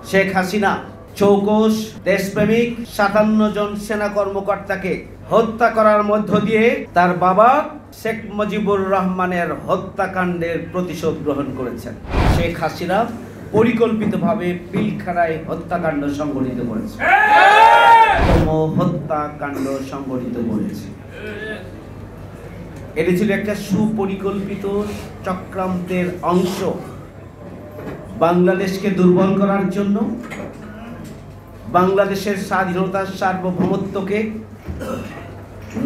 শেখ হাসিনা চৌকস দেশপ্রেমিক 57 জন সেনা কর্মকর্তাকে হত্যা করার মধ্য দিয়ে তার বাবা শেখ মুজিবুর রহমানের হত্যাকাণ্ডের প্রতিশোধ গ্রহণ করেছেন। শেখ হাসিনা পরিকল্পিতভাবে পিলখানায় হত্যাকাণ্ড সংঘটিত করেছে, হত্যাকাণ্ড সংঘটিত করেছে। এটি ছিল একটা সুপরিকল্পিত চক্রান্তের অংশ, বাংলাদেশকে দুর্বল করার জন্য, বাংলাদেশের স্বাধীনতার সার্বভৌমত্বকে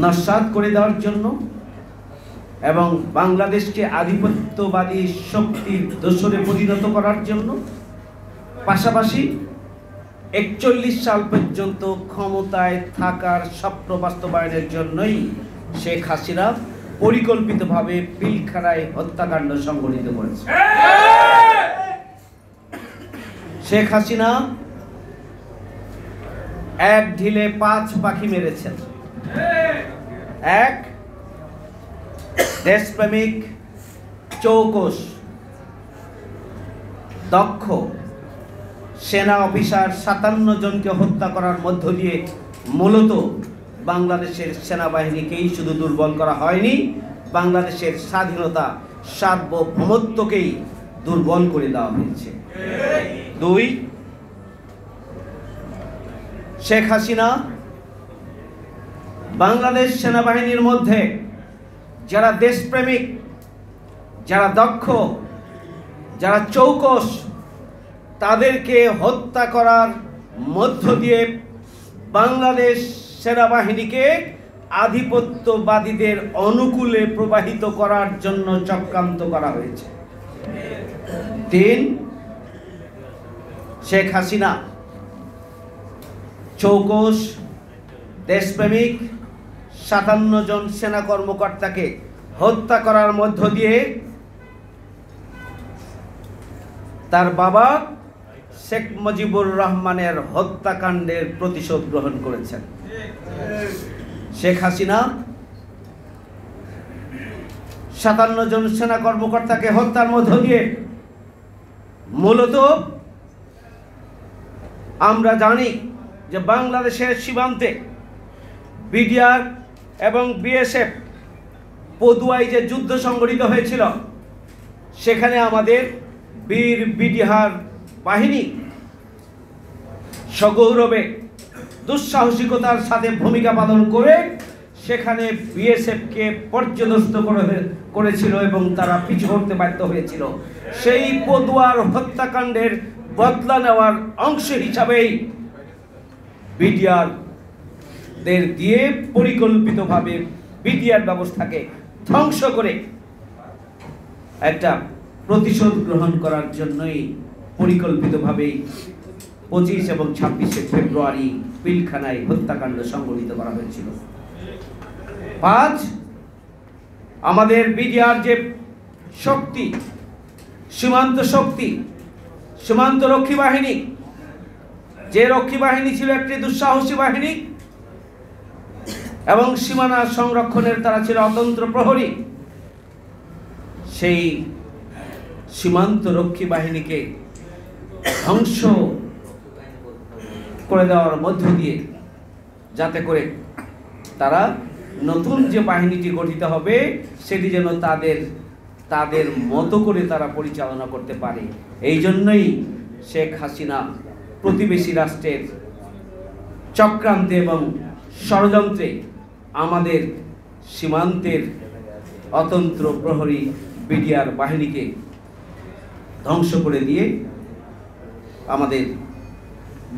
নস্যাৎ করে দেওয়ার জন্য এবং বাংলাদেশকে আধিপত্যবাদী শক্তির দোসরে পরিণত করার জন্য, পাশাপাশি 41 সাল পর্যন্ত ক্ষমতায় থাকার স্বপ্ন বাস্তবায়নের জন্যই শেখ হাসিনা পরিকল্পিতভাবে পিলখানায় হত্যাকাণ্ড সংঘটিত করেছে। শেখ হাসিনা এক ঢিলে 5 পাখি মেরেছেন। এক, দেশপ্রেমিক চৌকস দক্ষ সেনা অফিসার 57 জনকে হত্যা করার মধ্য দিয়ে মূলত বাংলাদেশের সেনাবাহিনীকেই শুধু দুর্বল করা হয়নি, বাংলাদেশের স্বাধীনতা সার্বভৌমত্বকেই দুর্বল করে দেওয়া হয়েছে। 2, শেখ হাসিনা বাংলাদেশ সেনাবাহিনীর মধ্যে যারা দেশপ্রেমিক, যারা দক্ষ, যারা চৌকস, তাদেরকে হত্যা করার মধ্য দিয়ে বাংলাদেশ সেনাবাহিনীকে আধিপত্যবাদীদের অনুকূলে প্রবাহিত করার জন্য চক্রান্ত করা হয়েছে। 3, শেখ হাসিনা চৌকস দেশপ্রেমিক 57 জন সেনা কর্মকর্তাকে হত্যা করার মধ্য দিয়ে তার বাবা শেখ মুজিবুর রহমানের হত্যাকাণ্ডের প্রতিশোধ গ্রহণ করেছেন। শেখ হাসিনা 57 জন সেনা কর্মকর্তাকে হত্যার মধ্য দিয়ে মূলত আমরা জানি যে বাংলাদেশের সীমান্তে বিডিআর এবং বিএসএফ পদুয়ায় যে যুদ্ধ সংঘটিত হয়েছিল, সেখানে আমাদের বীর বিডিআর বাহিনী সগৌরবে দুঃসাহসিকতার সাথে ভূমিকা পালন করে সেখানে বিএসএফকে পর্যদস্ত করেছিল এবং তারা পিছু হটতে বাধ্য হয়েছিল। সেই পদুয়ার হত্যাকাণ্ডের বদলা নেওয়ার অংশ হিসাবেই বিডিআরদের দিয়ে পরিকল্পিতভাবে বিডিআর ব্যবস্থাকে ধ্বংস করে একটা প্রতিশোধ গ্রহণ করার জন্যই পরিকল্পিতভাবে 25 এবং 26 ফেব্রুয়ারি পিলখানায় হত্যাকাণ্ড সংঘটিত করা হয়েছিল। 5, আমাদের বিডিআর যে শক্তি, সীমান্ত শক্তি, সীমান্ত রক্ষী বাহিনী, যে রক্ষী বাহিনী ছিল একটি দুঃসাহসী বাহিনী এবং সীমানা সংরক্ষণের তারা ছিল অতন্ত্র প্রহরী, সেই সীমান্ত রক্ষী বাহিনীকে ধ্বংস করে দেওয়ার মধ্য দিয়ে যাতে করে তারা নতুন যে বাহিনীটি গঠিত হবে সেটি যেন তাদের মতো করে তারা পরিচালনা করতে পারে। এই জন্যই শেখ হাসিনা প্রতিবেশী রাষ্ট্রের চক্রান্তে এবং ষড়যন্ত্রে আমাদের সীমান্তের অতন্ত্র প্রহরী বিডিআর বাহিনীকে ধ্বংস করে দিয়ে আমাদের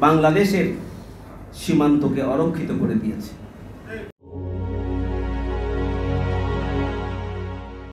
বাংলাদেশের সীমান্তকে অরক্ষিত করে দিয়েছে।